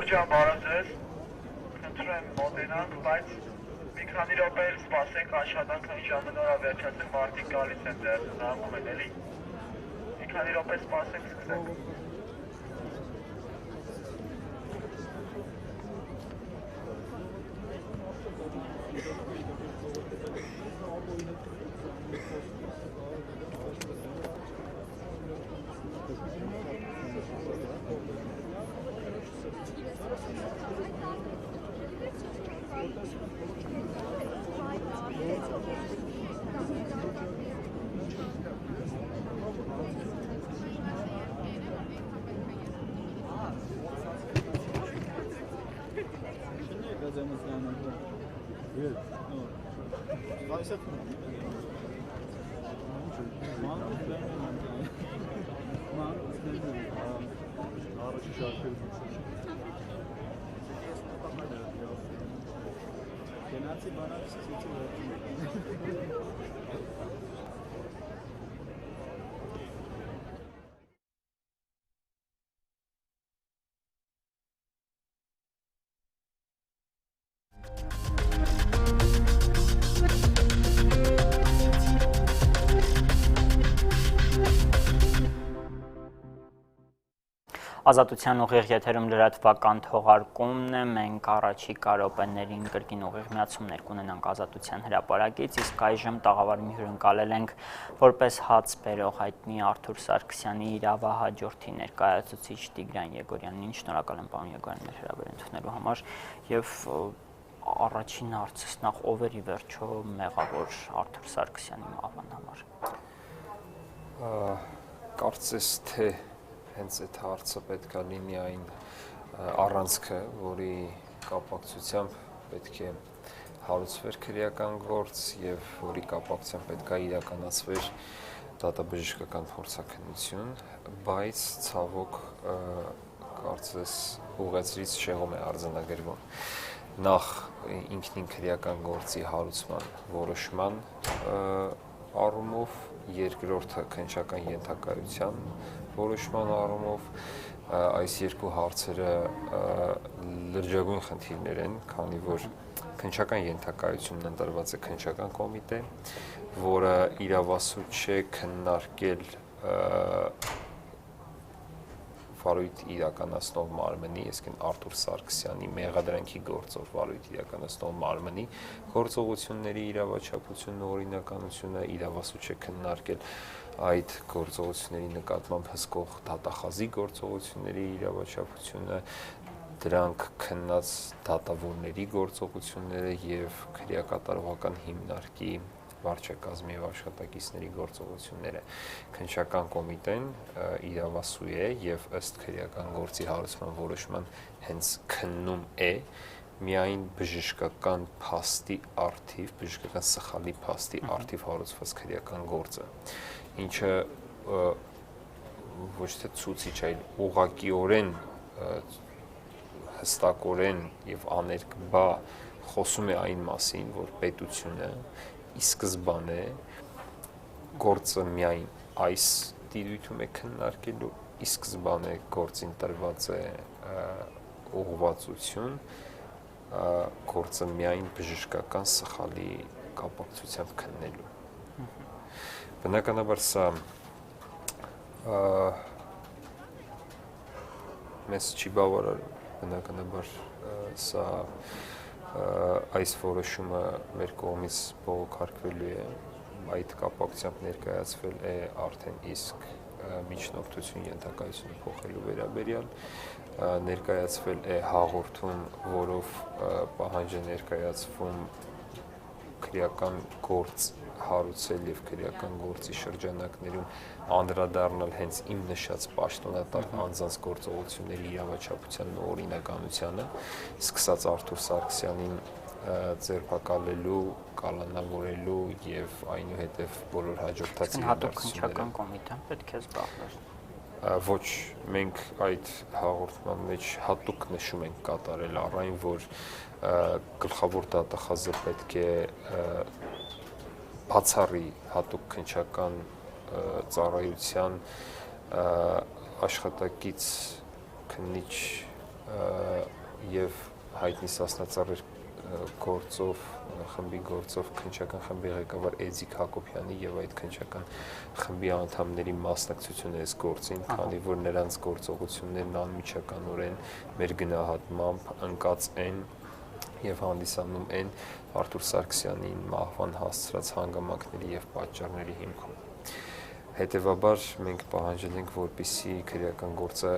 Ջան, բարև ձեզ, խնդրում եմ մոտենանք, բայց մի քանի րոպե սպասենք աշխատանքը ինչ ժամանակ վերջացել, մարդիկ գալիս են դեռ հնարվում են էլի, մի քանի րոպե սպասենք սկսենք։ Ազատության ուղիղ եթերում լրատվական թողարկումն է, մենք առաջիկա րոպեներին կրկին ուղիղ միացումներ կունենանք Ազատության հրապարակից, իսկ այժմ տաղավարում հյուրընկալել ենք որպես հաց բերող հայտնի Արթուր Սարգսյանի իրավահաջորդի ներկայացուցիչ Տիգրան Եգորյանին։ Շնորհակալ եմ պարոն Եգորյան մեր հրավերն ընդունելու համար եւ առաջին հարցս նախ ով էր ի վերջո մեղավոր Արթուր Սարգսյանի մահվան համար։ Կարծես թե հենց այդ հարցը պետք է լինի այն առանցքը, որի կապակցությամբ պետք է հարուցվեր քրեական գործ եւ որի կապակցությամբ պետք է իրականացվեր դատաբժշկական փորձաքննություն, բայց ցավոք կարծես ուղեցրից շեղում է արձանագրվում։ Նախ ինքնին քրեական գործի հարուցման որոշման առումով, երկրորդը քննչական ենթակայության որոշման առումով, այս երկու հարցերը լրջագույն խնդիրներ են, քանի որ քննչական ենթակայությունն ընտրված է քննչական կոմիտե, որը իրավասու չէ քննարկել վարույթ իրականացնող մարմնի, այսինքն Արթուր Սարգսյանի մեղադրանքի գործով վարույթ իրականացնող մարմնի գործողությունների իրավաչափությունն ու օրինականությունը, իրավասու չէ քննարկել այդ գործողությունների նկատմամբ հսկող դատախազի գործողությունների իրավաչափությունը, դրանք քննած դատավորների գործողությունները եւ քրեակատարողական հիմնարկի վարչակազմի եւ աշխատակիցների գործողությունները։ Քննչական կոմիտեն իրավասու է եւ ըստ քրեական գործի հարուցման որոշման հենց քննում է միայն բժշկական փաստի առթիվ, բժշկական սխալի փաստի առթիվ հարուցված քրեական գործը, ինչը ոչ թե ցուցիչ, այլ ուղղակիորեն հստակորեն եւ աներկբա խոսում է այն մասին, որ պետությունը ի սկզբանե գործը միայն այս դիրույթում է քննարկելու, ի սկզբանե գործին տրված է ուղղվածություն, գործը միայն բժշկական սխալի կապակցությամբ քննելու։ Բնականաբար սա մեզ չի բավարարում, բնականաբար սա այս որոշումը մեր կողմից բողոքարկվելու է, այդ կապակցությամբ ներկայացվել է արդեն իսկ միջնորդություն ենթակայությունը փոխելու վերաբերյալ, ներկայացվել է հաղորդում, որով պահանջ է ներկայացվում քրեական գործ հարուցել եւ քրեական գործի շրջանակներում անդրադառնալ հենց իմ նշած պաշտոնատար անձանց գործողությունների իրավաչափությանն ու օրինականությանը, սկսած Արթուր Սարգսյանին ձերբակալելու, կալանավորելու եւ այնուհետեւ բոլոր հաջորդած իրադարձությունները։ Հատուկ քննչական կոմիտեն պետք է զբաղվեր։ Ոչ, մենք այդ հաղորդման մեջ հատուկ նշում ենք կատարել առայն, որ գլխավոր դատախազը պետք է բացառի հատուկ քննչական ծառայության աշխատակից քննիչ եւ հայտնի սասնածառեր գործով խմբի գործով քննչական խմբի ղեկավար Էդիկ Հակոբյանի եւ այդ քննչական խմբի անդամների մասնակցությունը այս գործին, քանի որ նրանց գործողություններն անմիջականորեն մեր գնահատմամբ ընկած են եւ հանդիսանում են Արթուր Սարգսյանին մահվան հասցրած հանգամանքների եւ պատճառների հիմքում։ Հետևաբար մենք պահանջել ենք, որպեսզի քրեական գործը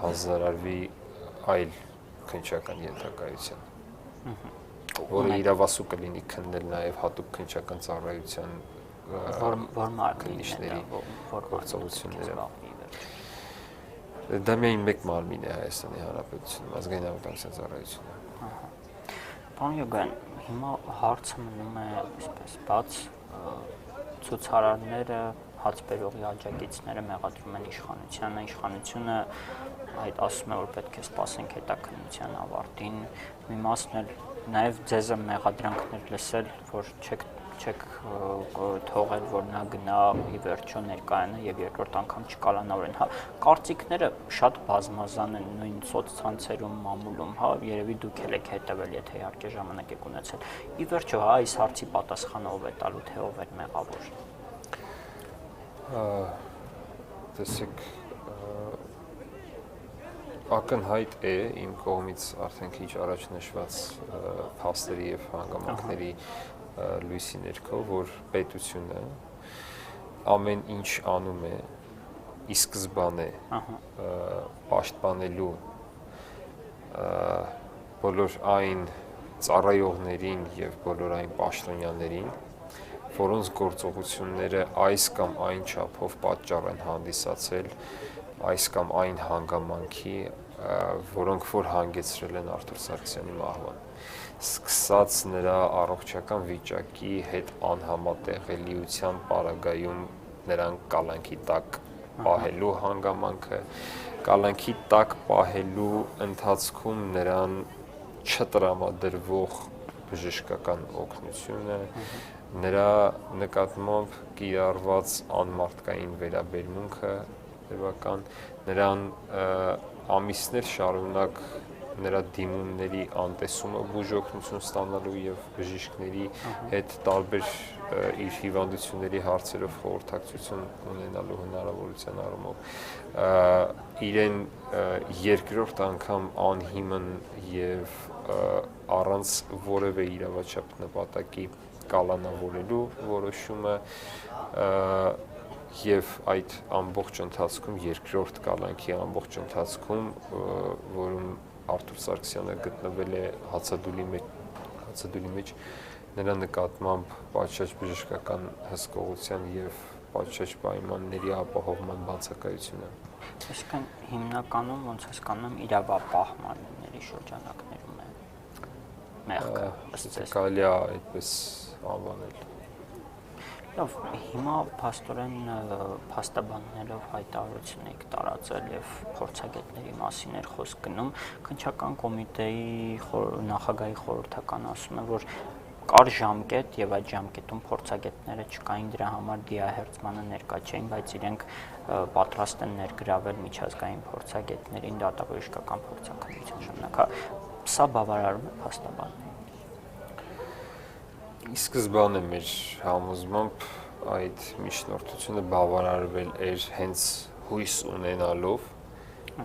հազարարվի այլ քննչական ենթակայության, որը իրավասու կլինի քննել նաեւ հատուկ քննչական ծառայության քննիչների գործողությունները։ Դա միայն մեկ մարմին է Հայաստանի Հանրապետությունում, ազգային անվտանգության ծառայությունը։ Պարոն Եգորյան, հիմա հարցը մնում է այսպես բաց, ցուցարարները, հացբերողի աջակիցները մեղադրում են իշխանությանը, իշխանությունը այդ ասում է, որ պետք է սպասենք հետաքննության ավարտին, մի մասն էլ նաև ձեզ մեղադրանքներ լսել, որ չեք թողել, որ նա գնա ի վերջո ներկայանա եւ երկրորդ անգամ չկալանավորեն, հա, կարծիքները շատ բազմազան են նույն սոցցանցերում, մամուլում, հա, երևի դուք եք հետևել, եթե իհարկե ժամանակ եք ունեցել։ Ի վերջո, հա, այս հարցի պատասխանը ով է տալու, թե ով է մեղավոր։ Տեսեք, ակնհայտ է իմ կողմից արդեն քիչ առաջ նշված փաստերի եւ հանգամանքների լույսի ներքո, որ պետությունը ամեն ինչ անում է ի սկզբանե պաշտպանելու բոլոր այն ծառայողներին եւ բոլոր այն պաշտոնյաներին, որոնց գործողությունները այս կամ այն չափով պատճառ են հանդիսացել այս կամ այն հանգամանքի, որոնք որ հանգեցրել են Արթուր Սարգսյանի մահվան, սկսած նրա առողջական վիճակի հետ անհամատեղելիության պարագայում նրան կալանքի տակ պահելու հանգամանքը, կալանքի տակ պահելու ընթացքում նրան չտրամադրվող բժշկական օգնությունը, նրա նկատմամբ կիրառված անմարդկային վերաբերմունքը, նրան ամիսներ շարունակ նրա դիմումների անտեսումը բուժօգնություն ստանալու եւ բժիշկների հետ տարբեր իր հիվանդությունների հարցերով խորհրդակցություն ունենալու հնարավորության առումով իրեն երկրորդ անգամ անհիմն եւ առանց որևէ իրավաչափ նպատակի կալանավորելու որոշումը եւ այդ ամբողջ ընթացքում երկրորդ կալանքի ամբողջ ընթացքում, որում Արթուր Սարգսյանը գտնվել է հացադուլի մեջ նրա նկատմամբ պատշաճ բժշկական հսկողության եւ պատշաճ պայմանների ապահովման բացակայությունը։ Այսինքն հիմնականում ոնց հասկանում իրավապահ մարմինների շրջանակներում է մեղքը, ըստ ձեզ։ Կարելի է այդպես անվանել։ Լավ, հիմա փաստորեն փաստաբաններով հայտարարություն եք տարածել եւ փորձագետների մասին էր խոսք գնում, քննչական կոմիտեի նախագահի խորհրդական ասում է, որ կար ժամկետ եւ այդ ժամկետում փորձագետները չկային, դրա համար դիահերձմանը ներկա չէին, բայց իրենք պատրաստ են ներգրավել միջազգային փորձագետներին դատաբժշկական փորձաքննության ժամանակ։ Սա բավարարում է փաստաբաններին։ Ի սկզբանե մեր համոզմամբ այդ միջնորդությունը բավարարվել էր հենց հույս ունենալով,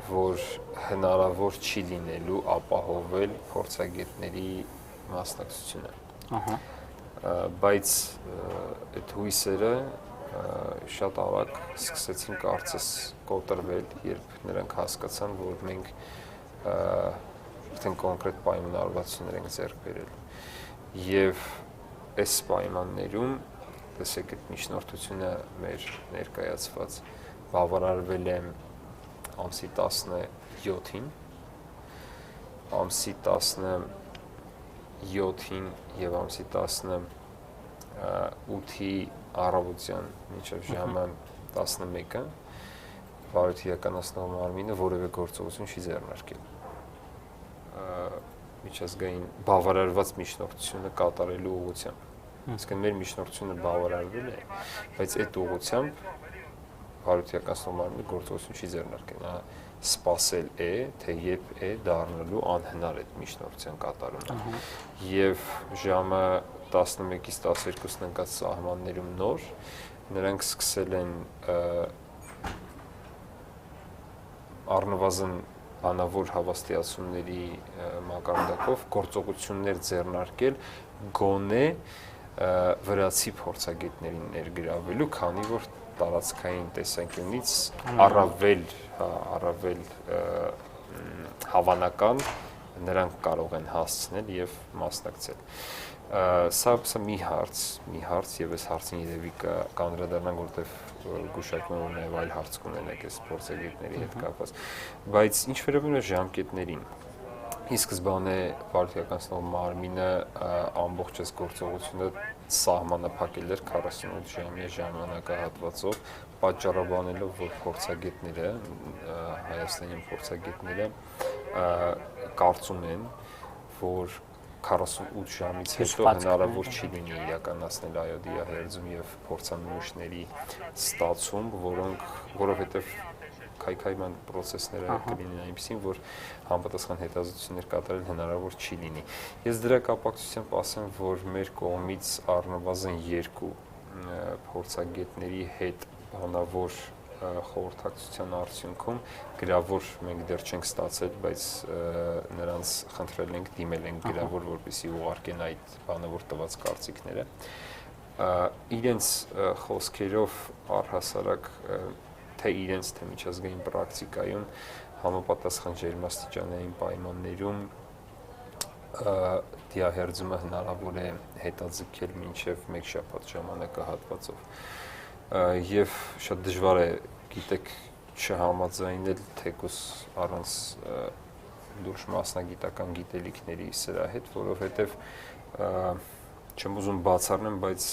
որ հնարավոր չի լինելու ապահովել փորձագետների մասնակցությունը։ Բայց այդ հույսերը շատ արագ սկսեցին կարծես կոտրվել, երբ նրանք հասկացան, որ մենք արդեն կոնկրետ պայմանավորվածություններ ենք ձեռք բերել։ Եվ այս պայմաններում, տեսեք, այդ միջնորդությունը մեր ներկայացված բավարարվել է ամսի 17-ին, ամսի 17-ին եւ ամսի 18-ի առավոտյան մինչև ժամը 11-ը վարույթի իրականացնող մարմինը որևէ գործողություն չի ձեռնարկել։ Միջազգային բավարարված միջնորդությունը կատարելու ուղղությամբ։ Իսկն մեր միջնորդությունը բավարարվել է, բայց այդ ուղղությամբ վարույթի իրականացնող մարմինը գործողություն չի ձեռնարկել։ Նա սպասել է, թե երբ է դառնալու անհնար այդ միջնորդության կատարումը։ Եվ ժամը 11-ից 12-ն ընկած սահմաններում նոր նրանք սկսել են առնվազն բանավոր հավաստիացումների մակարդակով գործողություններ ձեռնարկել գոնե վրացի փորձագետներին ներգրավելու, քանի որ տարածքային տեսանկյունից առավել հավանական նրանք կարող են հասցնել եւ մասնակցել։ Սա մի հարց եւ այս հարցին երևի կանդրադառնանք, որտեղ գուշակում եմ, որ նաեւ այլ հարց կունենեք այս փորձագետների հետ կապված, բայց ինչ վերաբերում է ժամկետներին, ի սկզբանե վարույթի իրականացնող մարմինը ամբողջ այս գործողությունը սահմանափակել էր 48 ժամյա ժամանակահատվածով, պատճառաբանելով, որ փորձագետները, հայաստանյան փորձագետները կարծում են, որ 48 ժամից հետո հնարավոր չի լինի իրականացնել այո դիահերձում եւ փորձանմուշների ստացում, որովհետեւ քայքայման process-ները կլինեն այնպեսին, որ համապատասխան հետազոտություններ կատարել հնարավոր չի լինի։ Ես դրա կապակցությամբ ասեմ, որ մեր կողմից առնվազն 2 փորձագետների հետ բանավոր խորհրդակցության արդյունքում գրավոր մենք դեռ չենք ստացել, բայց նրանց խնդրել ենք, դիմել ենք գրավոր, որպեսզի ուղարկեն այդ բանը, որ տված կարծիքները։ Իրենց խոսքերով առհասարակ թե իրենց թե միջազգային պրակտիկայում համապատասխան ջերմաստիճանային պայմաններում դիահերձումը հնարավոր է հետաձգել մինչև 1 շաբաթ ժամանակահատվածով։ Եվ շատ դժվար է, գիտեք, չհամաձայնել թեկուզ առանց լուրջ մասնագիտական գիտելիքների սրա հետ, որովհետև չեմ ուզում բացառնեմ, բայց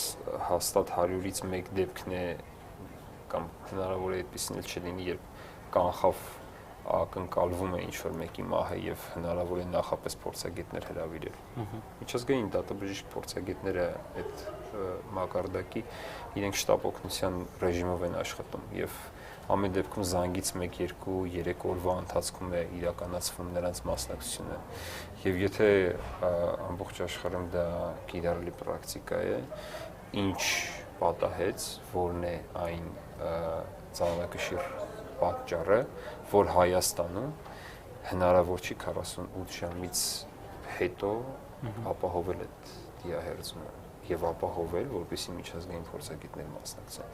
հաստատ 100-ից 1 դեպքն է կամ հնարավոր է այդպիսին էլ չլինի, երբ կանխավ ակնկալվում է ինչ-որ մեկի մահը եւ հնարավոր է նախապես փորձագետներ հրավիրել։ Միջազգային դատաբժիշկ փորձագետները այդ մակարդակի իրենք շտապ օգնության ռեժիմով են աշխատում եւ ամեն դեպքում զանգից 1-2-3 օրվա ընթացքում է իրականացվում նրանց մասնակցությունը։ Եվ եթե ամբողջ աշխարհում դա կիրառելի պրակտիկա է, ինչ պատահեց, որն է այն ծանրակշիռ պատճառը, որ Հայաստանում հնարավոր չի 48 ժամից հետո ապահովել այդ դիահերձումը եւ ապահովել, որպեսզի միջազգային փորձագետներ մասնակցեն։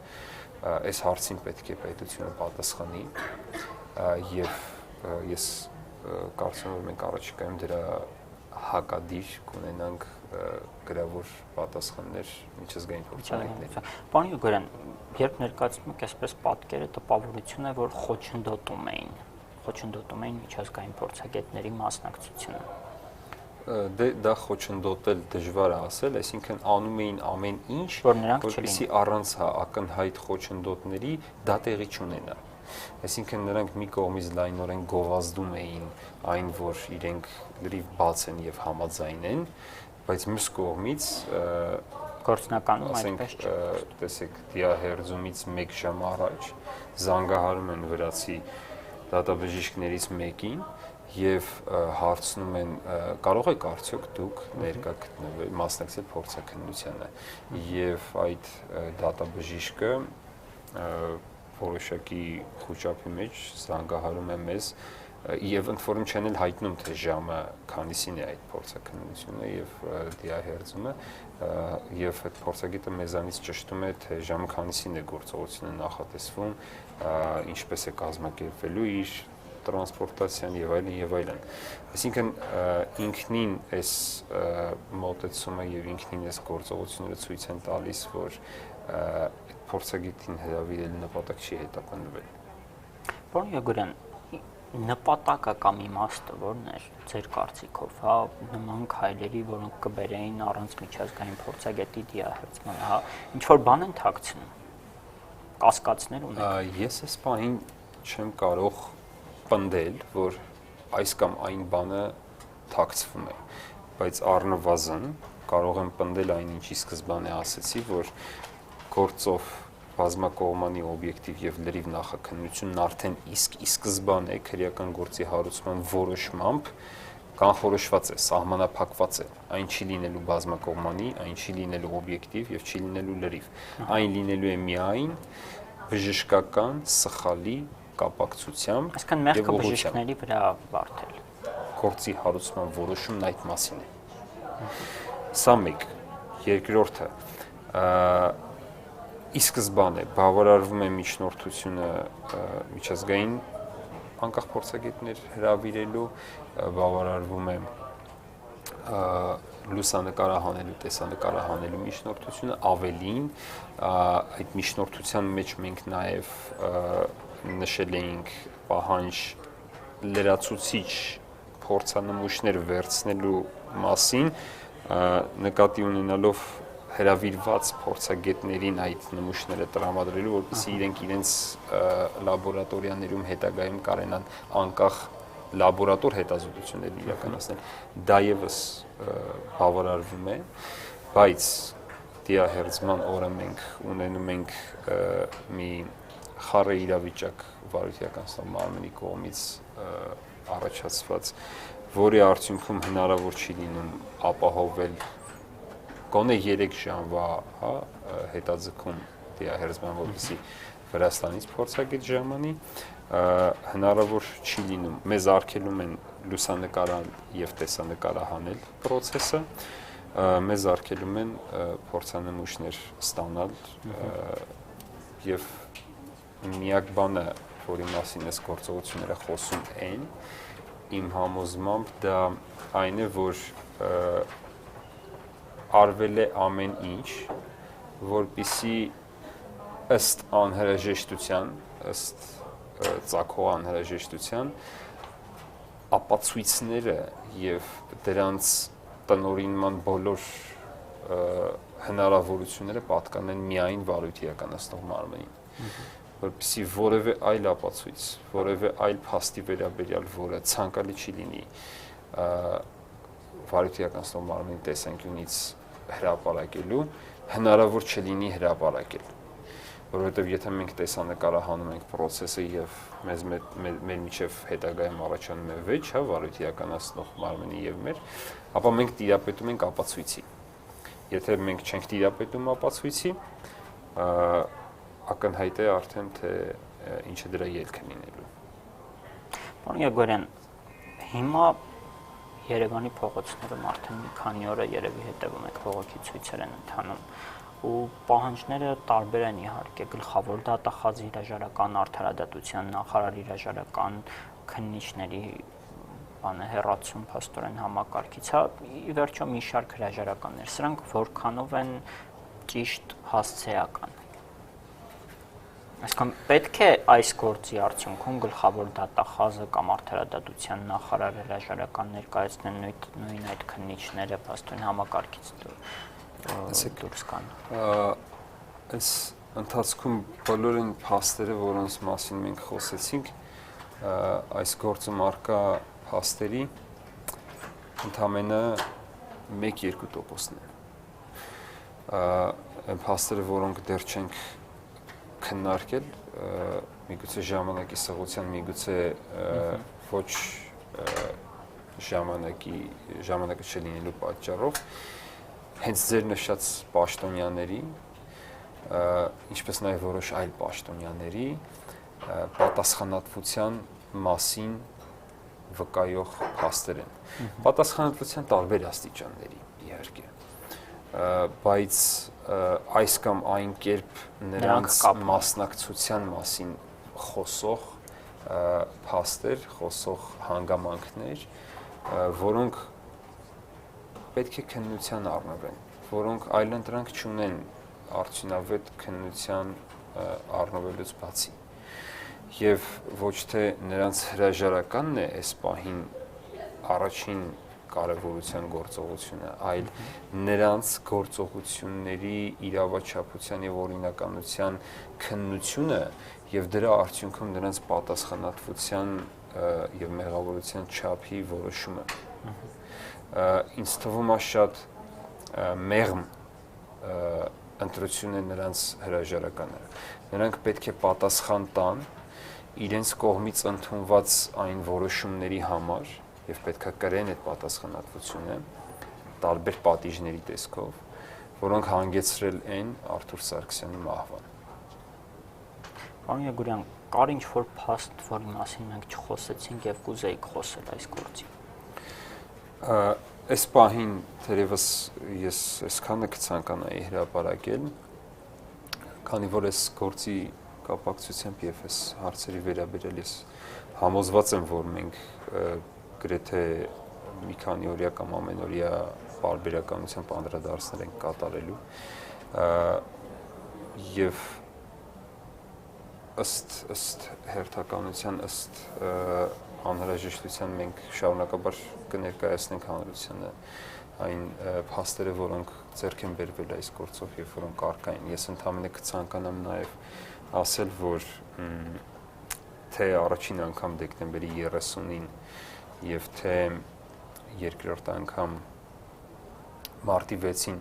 Այս հարցին պետք է պետությունը պատասխանի եւ ես կարծում եմ, որ մենք առաջիկայում դրա հակադիր կունենանք գրավոր պատասխաններ միջազգային փորձագետների։ Պարոն Յուգարյան, երբ ներկայացնում եք այսպես պատկերը, տպավորություն է, որ խոչընդոտում էին միջազգային փորձագետների մասնակցությունը։ Դա խոչընդոտել դժվար է ասել, այսինքն անում էին ամեն ինչ, որպեսզի առանց ակնհայտ խոչընդոտների դա տեղի չունենա։ Այսինքն նրանք մի կողմից լայնորեն գովազդում էին այն, որ իրենք լրիվ բաց են եւ համաձայն են, բայց մյուս կողմից գործնականում այդպես չէ։ Տեսեք, դիահերձումից 1 ժամ առաջ զանգահարում են վրացի դատաբժիշկներից մեկին եւ հարցնում են կարող եք արդյոք դուք ներկա գտնվել մասնակցել փորձաքննությանը եւ այդ դատաբժիշկը որոշակի խոչապի մեջ զանգահարում է մեզ եւ ընդ որում չեն էլ հայտնում թե ժամը քանիսին է այդ փորձաքննությունը եւ դիահերձումը եւ այդ փորձագետը մեզանից ճշտում է թե ժամը քանիսին է գործողությունը նախատեսվում, ինչպես է կազմակերպվելու իր տրանսպորտացիան եւ այլն եւ այլն։ Այսինքն ինքնին այս մոտեցումը եւ ինքնին այս գործողությունները ցույց են տալիս, որ փորձագետին հրավիրել նպատակ չի հետապնդվել։ Պարոն Յուգարյան, նպատակը կամ իմաստը որն է ձեր կարծիքով, հա, նման քայլերի, որոնք կբերեին առանց միջազգային փորձագետի դիահերձման, հա, ինչ որ բան են թաքցնում, կասկածներ ունեն։ Ես այս բանին չեմ կարող պնդել, որ այս կամ այն բանը թաքցվում է, բայց առնվազն կարող եմ պնդել այն, ինչի սկզբանե ասեցի, որ գործով բազմակողմանի օբյեկտիվ եւ լրիվ նախաքննությունն արդեն իսկ ի սկզբանե քրեական գործի հարուցման որոշմամբ կանխորոշված է, սահմանափակված է, այն չի լինելու բազմակողմանի, այն չի լինելու օբյեկտիվ եւ չի լինելու լրիվ։ Այն լինելու է միայն բժշկական սխալի կապակցությամբ այսինքն մեղքը բժիշկների վրա վարդել։ Գործի հարուցման որոշումն այդ մասին է։ Սա մեկ, երկրորդը ի սկզբանե բավարարվում է միջնորդությունը միջազգային անկախ փորձագետներ հրավիրելու, բավարարվում է լուսանկարահանելու, տեսանկարահանելու միջնորդությունը, ավելին այդ միջնորդության մեջ մենք նաև նշել էինք պահանջ լրացուցիչ փորձանմուշներ վերցնելու մասին, նկատի ունենալով հրավիրված փորձագետներին այդ նմուշները տրամադրելու, որպեսզի իրենք իրենց լաբորատորիաներում հետագայում կարենան անկախ լաբորատոր հետազոտություններ իրականացնել։ Դա եւս բավարարվում է, բայց դիահերձման օրը մենք ունենում ենք մի խառը իրավիճակ վարույթական մարմնի կողմից առաջացված, որի արդյունքում հնարավոր չի լինում ապահովել գոնե 3 ժամվա հետաձգում դիահերձման, որպեսզի Վրաստանից փորձագետ ժամանի, հնարավոր չի լինում, մեզ արգելում են լուսանկարան եւ տեսանկարահանել process-ը, մեզ արգելում են փորձանմուշներ ստանալ եւ միակ բանը, որի մասին այս գործողությունները խոսում են, իմ համոզմամբ դա այն է, որ արվել է ամեն ինչ, որպեսզի ըստ անհրաժեշտության, ըստ ծագող անհրաժեշտության ապացույցները եւ դրանց տնօրինման բոլոր հնարավորությունները պատկանեն միայն վարույթ իրականացնող մարմնին, որպեսզի որևէ այլ ապացույց, որևէ այլ փաստի վերաբերյալ, որը ցանկալի չի լինի վարույթ իրականացնող մարմնի տեսանկյունից հրապարակելու, հնարավոր չլինի հրապարակել, որովհետև եթե մենք տեսանկարահանում ենք process-ը եւ մեր միջև հետագայում առաջանում է վեճ, հա, վարույթ իրականացնող մարմնի եւ մեր, ապա մենք տիրապետում ենք ապացույցի։ Եթե մենք չենք տիրապետում ապացույցի, ակնհայտ է արդեն թե ինչը դրա ելքը լինելու։ Պարոն Եղիազարյան, հիմա Երևանի փողոցներում արդեն մի քանի օր է երևի հետևում եք բողոքի ցույցեր են ընթանում ու պահանջները տարբեր են իհարկե գլխավոր դատախազի հրաժարական արդարադատության նախարարի հրաժարական քննիչների հեռացում փաստորեն համակարգից հա ի վերջո մի շարք հրաժարականներ սրանք որքանով են ճիշտ հասցեական այսինքն պետք է այս գործի արդյունքում գլխավոր դատախազը կամ արդարադատության նախարարը հրաժարական ներկայացնեն նույն այդ քննիչները փաստորեն համակարգից դուրս կան այս ընթացքում բոլոր այն փաստերը, որոնց մասին մենք խոսեցինք, այս գործում արկա փաստերի ընդամենը 1-2%-ն են։ Այն փաստերը, որոնք դեռ չենք քննարկել, միգուցե ժամանակի սղության, միգուցե ոչ ժամանակը չլինելու պատճառով, հենց ձեր նշած պաշտոնյաների, ինչպես նաև որոշ այլ պաշտոնյաների պատասխանատվության մասին վկայող փաստեր են։ Պատասխանատվության տարբեր աստիճանների, իհարկե, բայց այս կամ այն կերպ նրանց մասնակցության մասին խոսող փաստեր, խոսող հանգամանքներ, որոնք պետք է քննության առնվեն, որոնք այլընտրանք չունեն արդյունավետ քննության առնվելուց բացի։ Եվ ոչ թե նրանց հրաժարականն է այս պահին առաջին կարևորության գործողությունը, այլ նրանց գործողությունների իրավաչափության եւ օրինականության քննությունը եւ դրա արդյունքում նրանց պատասխանատվության եւ մեղավորության չափի որոշումը։ Ինձ թվում է շատ մեղմ ընտրություն է նրանց հրաժարականը։ Նրանք պետք է պատասխան տան իրենց կողմից ընդունված այն որոշումների համար եւ պետք է կրեն այդ պատասխանատվությունը տարբեր պատիժների տեսքով, որոնք հանգեցրել են Արթուր Սարգսյանի մահվան։ Պարոն Եղիազարյան, կար ինչ-որ փաստ, որի մասին մենք չխոսեցինք եւ կուզեիք խոսել այս գործի։ Այս պահին թերևս ես այսքանը կցանկանայի հրապարակել, քանի որ այս գործի կապակցությամբ եւ այս հարցերի վերաբերյալ ես համոզված եմ, որ մենք գրեթե մի քանի օրյա կամ ամենօրյա պարբերականությամբ անդրադարձներ ենք կատարելու եւ ըստ հերթականության, ըստ անհրաժեշտության մենք շարունակաբար կներկայացնենք հանրությանը այն փաստերը, որոնք ձեռք են բերվել այս գործով եւ որոնք առկա են։ Ես ընդհանրապես կցանկանամ նաեւ ասել, որ թե առաջին անգամ դեկտեմբերի 30-ին եւ թե երկրորդ անգամ մարտի 6-ին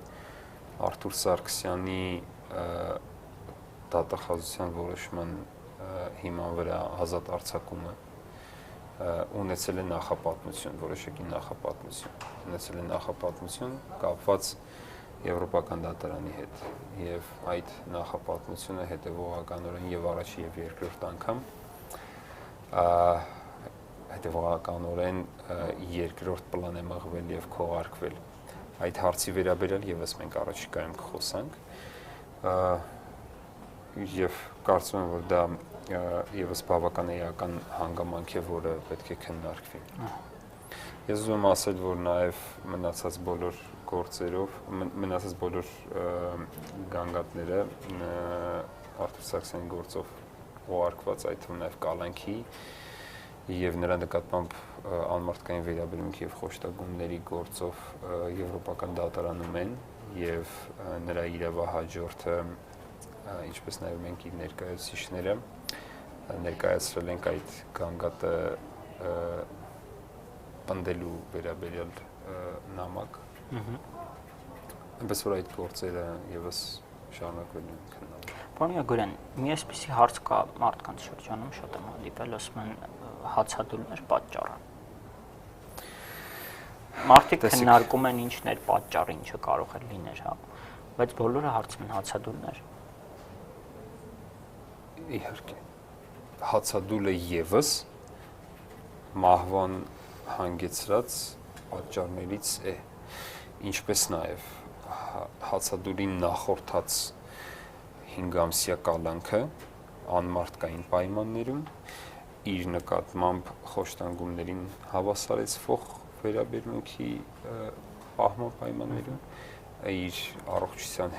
Արթուր Սարգսյանի դատախազության որոշման հիման վրա ազատ արձակումը ունեցել է նախապատմություն, որոշակի նախապատմություն, կապված Եվրոպական դատարանի հետ եւ այդ նախապատմությունը հետեւողականորեն եւ առաջի եւ երկրորդ անգամ հետեւողականորեն երկրորդ պլան է մղվել եւ քողարկվել այդ հարցի վերաբերյալ եւս մենք առաջիկայում կխոսանք եւ կարծում եմ որ դա եւս բավական էական հանգամանք է որը պետք է քննարկվի Ես ուզում եմ ասել, որ նաև մնացած բոլոր գործերով, մնացած բոլոր գանգատները Արթուր Սարգսյանի գործով ուղարկված այդ թվում նաև կալանքի եւ նրա նկատմամբ անմարդկային վերաբերմունքի եւ խոշտագումների գործով եվրոպական դատարանում են եւ նրա իրավահաջորդը ինչպես նաև մենք իր ներկայացուցիչները ներկայացրել ենք այդ գանգատը պնդելու վերաբերյալ նամակ այնպես որ այդ գործերը եւս շարունակվելու են քննարկել Պարոն Յագորյան, մի այսպիսի հարց կա մարդկանց շրջանում շատ եմ հանդիպել, ասում են հացադուլներ պատճառը։ Մարդիկ քննարկում են ինչն էր պատճառը, ինչը կարող է լինել, հա, բայց բոլորը հարցում են հացադուլներ։ Իհարկե։ Հացադուլը եւս մահվան հանգեցրած պատճառներից է, ինչպես նաև հացադուլին նախորդած 5 ամսյա կալանքը անմարդկային պայմաններում իր նկատմամբ խոշտանգումներին հավասարեցվող վերաբերմունքի պահման պայմաններում իր առողջության հետ